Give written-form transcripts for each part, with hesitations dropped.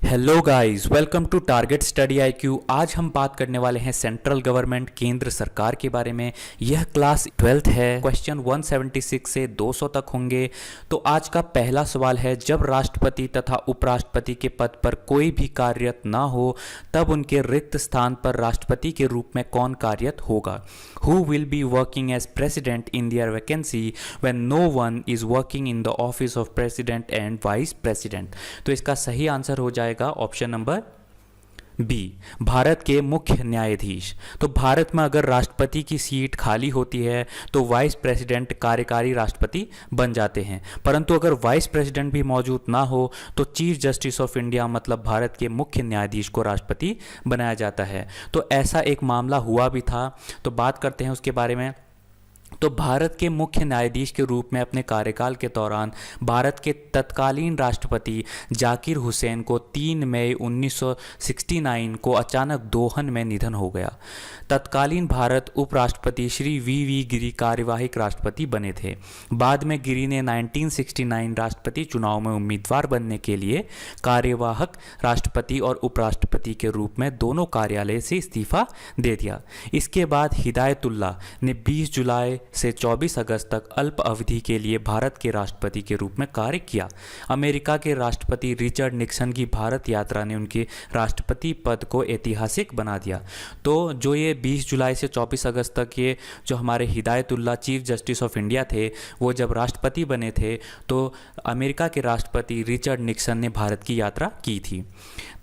Hello guys, welcome to target study IQ. आज हम बात करने वाले हैं सेंट्रल गवर्नमेंट केंद्र सरकार के बारे में। यह क्लास 12th है। क्वेश्चन 176 से 200 तक होंगे। तो आज का पहला सवाल है, जब राष्ट्रपति तथा उपराष्ट्रपति के पद पर कोई भी कार्यरत ना हो तब उनके रिक्त स्थान पर राष्ट्रपति के रूप में कौन कार्यरत होगा? Who will be working as president in their vacancy when no one is working in the office of president and vice president? तो इसका सही आंसर हो जाएगा ऑप्शन नंबर बी, भारत के मुख्य न्यायाधीश। तो भारत में अगर राष्ट्रपति की सीट खाली होती है तो वाइस प्रेसिडेंट कार्यकारी राष्ट्रपति बन जाते हैं, परंतु अगर वाइस प्रेसिडेंट भी मौजूद ना हो तो चीफ जस्टिस ऑफ इंडिया मतलब भारत के मुख्य न्यायाधीश को राष्ट्रपति बनाया जाता है। तो ऐसा एक मामला हुआ भी था, तो बात करते हैं उसके बारे में। तो भारत के मुख्य न्यायाधीश के रूप में अपने कार्यकाल के दौरान भारत के तत्कालीन राष्ट्रपति जाकिर हुसैन को 3 मई 1969 को अचानक दोहन में निधन हो गया। तत्कालीन भारत उपराष्ट्रपति श्री वी गिरी कार्यवाहक राष्ट्रपति बने थे। बाद में गिरी ने 1969 राष्ट्रपति चुनाव में उम्मीदवार बनने के लिए कार्यवाहक राष्ट्रपति और उपराष्ट्रपति के रूप में दोनों कार्यालय से इस्तीफा दे दिया। इसके बाद हिदायतुल्लाह ने 20 जुलाई से 24 अगस्त तक अल्प अवधि के लिए भारत के राष्ट्रपति के रूप में कार्य किया। अमेरिका के राष्ट्रपति रिचर्ड निक्सन की भारत यात्रा ने उनके राष्ट्रपति पद को ऐतिहासिक बना दिया। तो जो ये 20 जुलाई से 24 अगस्त तक ये जो हमारे Hidayatullah chief justice of India थे, वो जब राष्ट्रपति बने थे तो अमेरिका के राष्ट्रपति रिचर्ड निक्सन ने भारत की यात्रा की थी।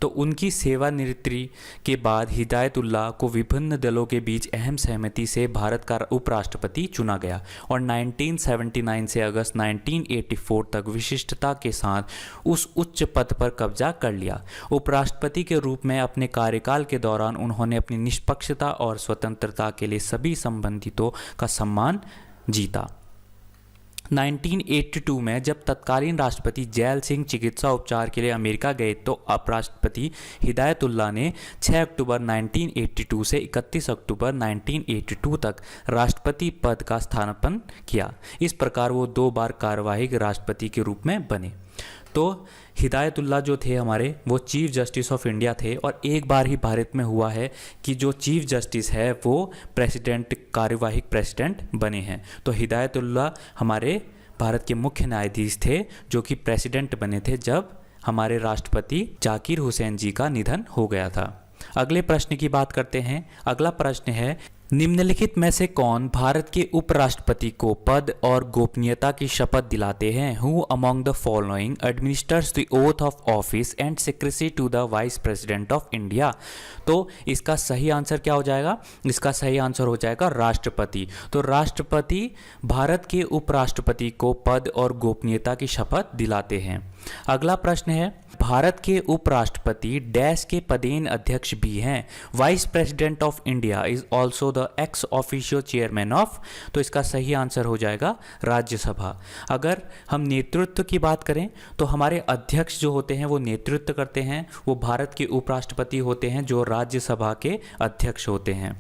तो उनकी सेवानिवृत्ति के बाद हिदायतुल्लाह को विभिन्न दलों के बीच अहम सहमति से भारत का उपराष्ट्रपति चुना गया और 1979 से अगस्त 1984 तक विशिष्टता के साथ उस उच्च पद पर कब्जा कर लिया। उपराष्ट्रपति के रूप में अपने कार्यकाल के दौरान उन्होंने अपनी निष्पक्षता और स्वतंत्रता के लिए सभी संबंधितों का सम्मान जीता। 1982 में जब तत्कालीन राष्ट्रपति जैल सिंह चिकित्सा उपचार के लिए अमेरिका गए तो उपराष्ट्रपति हिदायतुल्लाह ने 6 अक्टूबर 1982 से 31 अक्टूबर 1982 तक राष्ट्रपति पद का स्थानापन्न किया। इस प्रकार वो 2 बार कार्यवाहक राष्ट्रपति के रूप में बने। तो हिदायतुल्लाह जो थे हमारे, वो चीफ जस्टिस ऑफ इंडिया थे और एक बार ही भारत में हुआ है कि जो चीफ जस्टिस है वो प्रेसिडेंट कार्यवाहक प्रेसिडेंट बने हैं। तो हिदायतुल्लाह हमारे भारत के मुख्य न्यायाधीश थे जो कि प्रेसिडेंट बने थे जब हमारे राष्ट्रपति जाकिर हुसैन जी का निधन हो गया था। अगले प्रश्न की बात करते हैं। अगला प्रश्न है, निम्नलिखित में से कौन भारत के उपराष्ट्रपति को पद और गोपनीयता की शपथ दिलाते हैं? Who among the following administers the oath of office and secrecy to the vice president of India? तो इसका सही आंसर क्या हो जाएगा? इसका सही आंसर हो जाएगा राष्ट्रपति। तो राष्ट्रपति भारत के उपराष्ट्रपति को पद और गोपनीयता की शपथ दिलाते हैं। अगला प्रश्न है, भारत के उपराष्ट्रपति डैश के पदेन अध्यक्ष भी हैं? Vice president of India is also the ex officio chairman of. तो इसका सही आंसर हो जाएगा राज्यसभा। अगर हम नेतृत्व की बात करें तो हमारे अध्यक्ष जो होते हैं वो नेतृत्व करते हैं, वो भारत के उपराष्ट्रपति होते हैं जो राज्यसभा के अध्यक्ष होते हैं।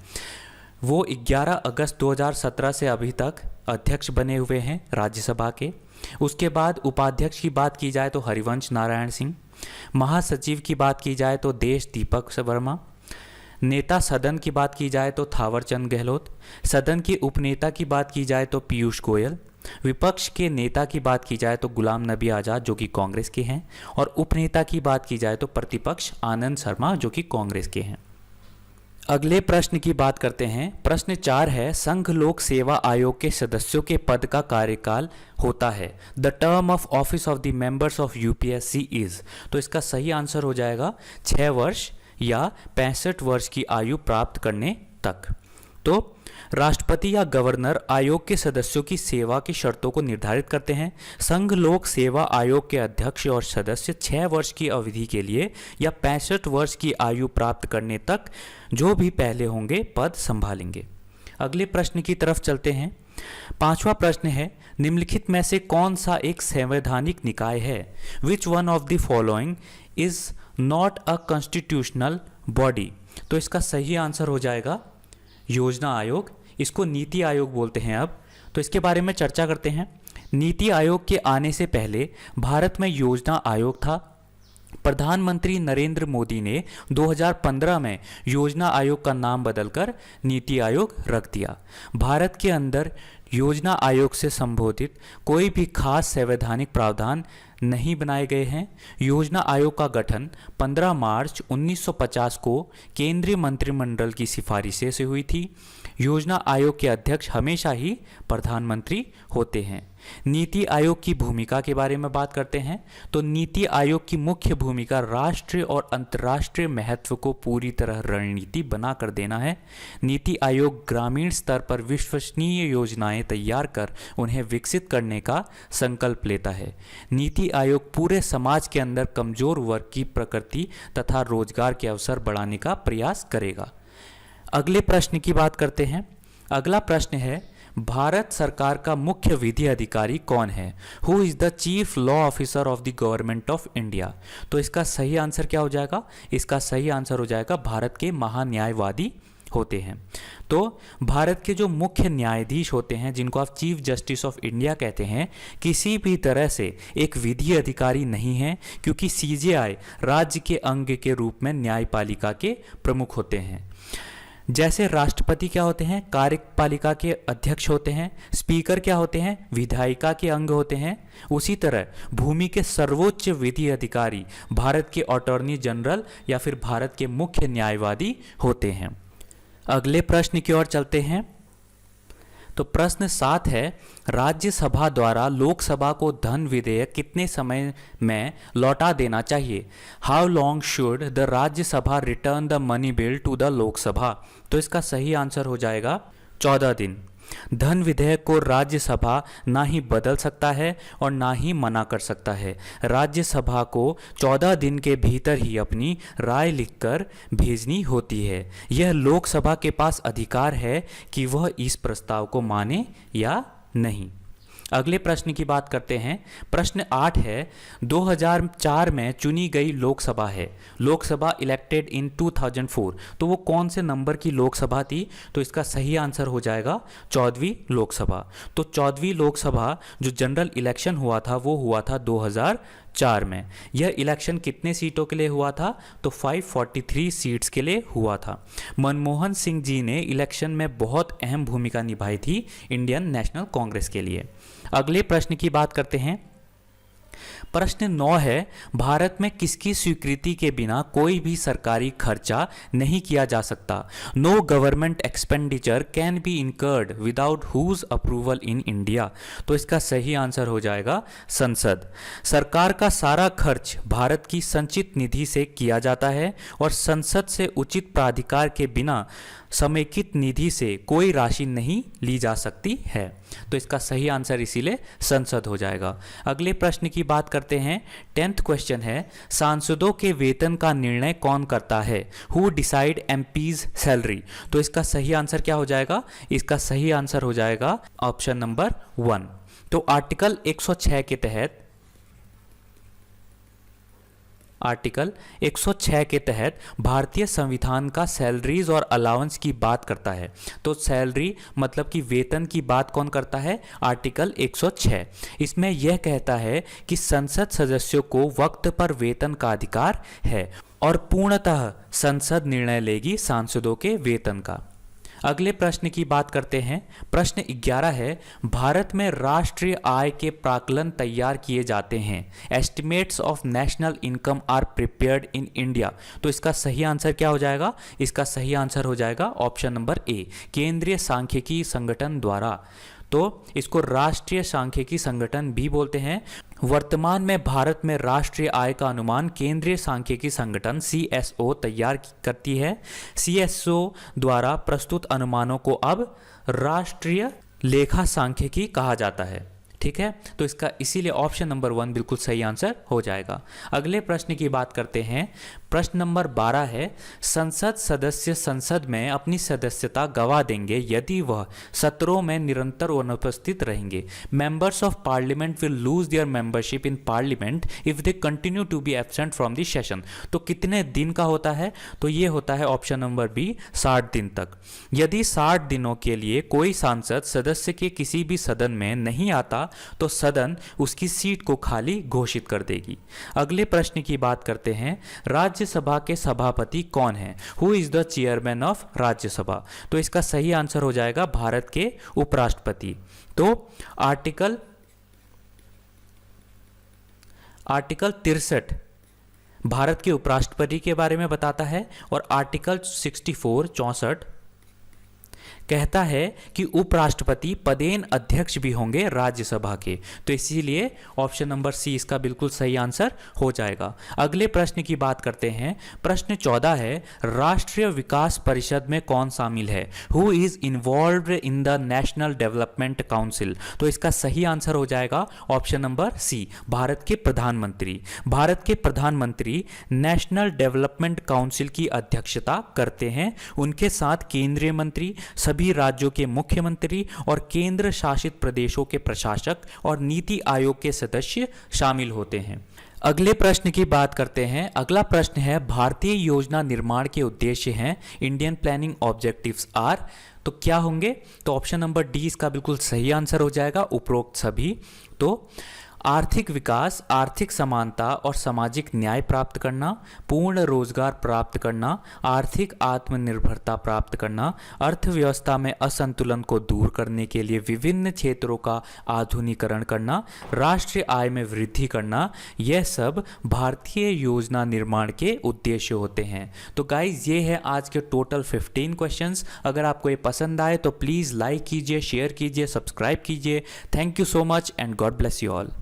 वो 11 अगस्त 2017 से अभी तक अध्यक्ष बने हुए हैं राज्यसभा के। उसके बाद उपाध्यक्ष की बात की जाए तो हरिवंश नारायण सिंह, महासचिव की बात की जाए तो देश दीपक वर्मा, नेता सदन की बात की जाए तो थावरचंद गहलोत, सदन के उपनेता की बात की जाए तो पीयूष गोयल, विपक्ष के नेता की बात की जाए तो गुलाम नबी आज़ाद जो कि कांग्रेस के हैं, और उपनेता की बात की जाए तो प्रतिपक्ष आनंद शर्मा जो कि कांग्रेस के हैं। अगले प्रश्न की बात करते हैं। प्रश्न 4 है, संघ लोक सेवा आयोग के सदस्यों के पद का कार्यकाल होता है? The term of office of the members of UPSC is. तो इसका सही आंसर हो जाएगा 6 वर्ष या 65 वर्ष की आयु प्राप्त करने तक। तो राष्ट्रपति या गवर्नर आयोग के सदस्यों की सेवा की शर्तों को निर्धारित करते हैं। संघ लोक सेवा आयोग के अध्यक्ष और सदस्य 6 वर्ष की अवधि के लिए या 65 वर्ष की आयु प्राप्त करने तक जो भी पहले होंगे पद संभालेंगे। अगले प्रश्न की तरफ चलते हैं। 5वां प्रश्न है, निम्नलिखित में से कौन सा एक संवैधानिक निकाय है? Which one of the following is not a constitutional body? तो इसका सही आंसर हो जाएगा योजना आयोग। इसको नीति आयोग बोलते हैं अब। तो इसके बारे में चर्चा करते हैं। नीति आयोग के आने से पहले भारत में योजना आयोग था। प्रधानमंत्री नरेंद्र मोदी ने 2015 में योजना आयोग का नाम बदलकर नीति आयोग रख दिया। भारत के अंदर योजना आयोग से संबोधित कोई भी खास संवैधानिक प्रावधान नहीं बनाए गए हैं। योजना आयोग का गठन 15 मार्च 1950 को केंद्रीय मंत्रिमंडल की सिफारिशें से हुई थी। योजना आयोग के अध्यक्ष हमेशा ही प्रधानमंत्री होते हैं। नीति आयोग की भूमिका के बारे में बात करते हैं तो नीति आयोग की मुख्य भूमिका राष्ट्रीय और अंतर्राष्ट्रीय महत्व को पूरी तरह रणनीति बनाकर देना है। नीति आयोग ग्रामीण स्तर पर विश्वसनीय योजनाएं तैयार कर उन्हें विकसित करने का संकल्प लेता है। नीति आयोग पूरे समाज के अंदर कमजोर वर्ग की प्रकृति तथा रोजगार के अवसर बढ़ाने का प्रयास करेगा। अगले प्रश्न की बात करते हैं। अगला प्रश्न है, भारत सरकार का मुख्य विधि अधिकारी कौन है? Who is the chief law officer of the government of India? तो इसका सही आंसर क्या हो जाएगा? इसका सही आंसर हो जाएगा भारत के महान्यायवादी होते हैं। तो भारत के जो मुख्य न्यायाधीश होते हैं, जिनको आप चीफ जस्टिस ऑफ इंडिया कहते हैं, किसी भी तरह से एक विधि अधिकारी नहीं है, क्योंकि सीजेआई राज्य के अंग के रूप में न्यायपालिका के प्रमुख होते हैं। जैसे राष्ट्रपति क्या होते हैं? कार्यपालिका के अध्यक्ष होते हैं। स्पीकर क्या होते हैं? विधायिका के अंग होते हैं। उसी तरह भूमि के सर्वोच्च विधि अधिकारी भारत के अटॉर्नी जनरल या फिर भारत के मुख्य न्यायवादी होते हैं। अगले प्रश्न की ओर चलते हैं। तो प्रश्न 7 है, राज्यसभा द्वारा लोकसभा को धन विधेयक कितने समय में लौटा देना चाहिए? How long should the Rajya Sabha return the money bill to the Lok Sabha? तो इसका सही आंसर हो जाएगा 14 दिन। धन विधेयक को राज्यसभा ना ही बदल सकता है और ना ही मना कर सकता है। राज्यसभा को 14 दिन के भीतर ही अपनी राय लिखकर भेजनी होती है। यह लोकसभा के पास अधिकार है कि वह इस प्रस्ताव को माने या नहीं। अगले प्रश्न की बात करते हैं। प्रश्न 8 है, 2004 में चुनी गई लोकसभा है। लोकसभा इलेक्टेड इन 2004, तो वो कौन से नंबर की लोकसभा थी? तो इसका सही आंसर हो जाएगा 14वीं लोकसभा। तो 14वीं लोकसभा जो जनरल इलेक्शन हुआ था वो हुआ था 2004 में। यह इलेक्शन कितने सीटों के लिए हुआ था? तो 543 सीट्स के लिए हुआ था। मनमोहन सिंह जी ने इलेक्शन में बहुत अहम भूमिका निभाई थी इंडियन नेशनल कांग्रेस के लिए। अगले प्रश्न की बात करते हैं। प्रश्न 9 है, भारत में किसकी स्वीकृति के बिना कोई भी सरकारी खर्चा नहीं किया जा सकता? No government expenditure can be incurred without whose approval in India. तो इसका सही आंसर हो जाएगा संसद। सरकार का सारा खर्च भारत की संचित निधि से किया जाता है और संसद से उचित प्राधिकार के बिना समेकित निधि से कोई राशि नहीं ली जा सकती है। तो इसका सही आंसर इसीलिए संसद हो जाएगा। अगले प्रश्न की बात करते हैं। 10th क्वेश्चन है, सांसदों के वेतन का निर्णय कौन करता है? Who decide MPs salary? तो इसका सही आंसर क्या हो जाएगा? इसका सही आंसर हो जाएगा ऑप्शन नंबर 1। तो आर्टिकल 106 के तहत आर्टिकल 106 के तहत भारतीय संविधान का सैलरीज और अलाउंस की बात करता है। तो सैलरी मतलब कि वेतन की बात कौन करता है? आर्टिकल 106। इसमें यह कहता है कि संसद सदस्यों को वक्त पर वेतन का अधिकार है और पूर्णतः संसद निर्णय लेगी सांसदों के वेतन का। अगले प्रश्न की बात करते हैं। प्रश्न 11 है, भारत में राष्ट्रीय आय के प्राक्कलन तैयार किए जाते हैं। Estimates of national income are prepared in India. तो इसका सही आंसर क्या हो जाएगा? इसका सही आंसर हो जाएगा ऑप्शन नंबर ए, केंद्रीय सांख्यिकी संगठन द्वारा। तो इसको राष्ट्रीय सांख्यिकी संगठन भी बोलते हैं। वर्तमान में भारत में राष्ट्रीय आय का अनुमान केंद्रीय सांख्यिकी संगठन CSO तैयार करती है। CSO द्वारा प्रस्तुत अनुमानों को अब राष्ट्रीय लेखा सांख्यिकी कहा जाता है। ठीक है, तो इसका इसीलिए ऑप्शन नंबर 1 बिल्कुल सही आंसर हो जाएगा। अगले प्रश्न की बात करते हैं। प्रश्न नंबर 12 है, संसद सदस्य संसद में अपनी सदस्यता गवा देंगे यदि वह सत्रों में निरंतर अनुपस्थित रहेंगे। Members of parliament will lose their membership in parliament if they continue to be absent from the session. तो कितने दिन का होता है? तो ये होता है ऑप्शन नंबर बी, 60 दिन तक। यदि 60 दिनों के लिए कोई सांसद सदस्य के किसी भी सदन में नहीं आता जाएगा तो सदन उसकी सीट को खाली घोषित कर देगी। अगले प्रश्न की बात करते हैं, राज्यसभा के सभापति कौन है? Who is the chairman of Rajya Sabha? तो इसका सही आंसर हो जाएगा भारत के उपराष्ट्रपति। तो आर्टिकल 63 भारत के उपराष्ट्रपति के बारे में बताता है और आर्टिकल 64 कहता है कि उपराष्ट्रपति पदेन अध्यक्ष भी होंगे राज्यसभा के। तो इसीलिए ऑप्शन नंबर सी इसका बिल्कुल सही आंसर हो जाएगा। अगले प्रश्न की बात करते हैं। प्रश्न 14 है, राष्ट्रीय विकास परिषद में कौन शामिल है? Who is involved in the national development council? तो इसका सही आंसर हो जाएगा ऑप्शन नंबर सी, भारत के प्रधानमंत्री। भारत के प्रधानमंत्री नेशनल डेवलपमेंट काउंसिल की अध्यक्षता करते हैं। उनके साथ केंद्रीय मंत्री, सभी राज्यों के मुख्यमंत्री और केंद्र शासित प्रदेशों के प्रशासक और नीति आयोग के सदस्य शामिल होते हैं। अगले प्रश्न की बात करते हैं। अगला प्रश्न है, भारतीय योजना निर्माण के उद्देश्य हैं इंडियन प्लानिंग ऑब्जेक्टिव्स आर। तो क्या होंगे? तो ऑप्शन नंबर डी इसका बिल्कुल सही आंसर हो जाएगा, उपरोक्त सभी। तो आर्थिक विकास, आर्थिक समानता और सामाजिक न्याय प्राप्त करना, पूर्ण रोजगार प्राप्त करना, आर्थिक आत्मनिर्भरता प्राप्त करना, अर्थव्यवस्था में असंतुलन को दूर करने के लिए विभिन्न क्षेत्रों का आधुनिकीकरण करना, राष्ट्रीय आय में वृद्धि करना, यह सब भारतीय योजना निर्माण के उद्देश्य होते हैं। तो गाइज ये है आज के टोटल 15 क्वेश्चंस। अगर आपको ये पसंद आए तो प्लीज़ लाइक कीजिए, शेयर कीजिए, सब्सक्राइब कीजिए। Thank you so much and God bless you all.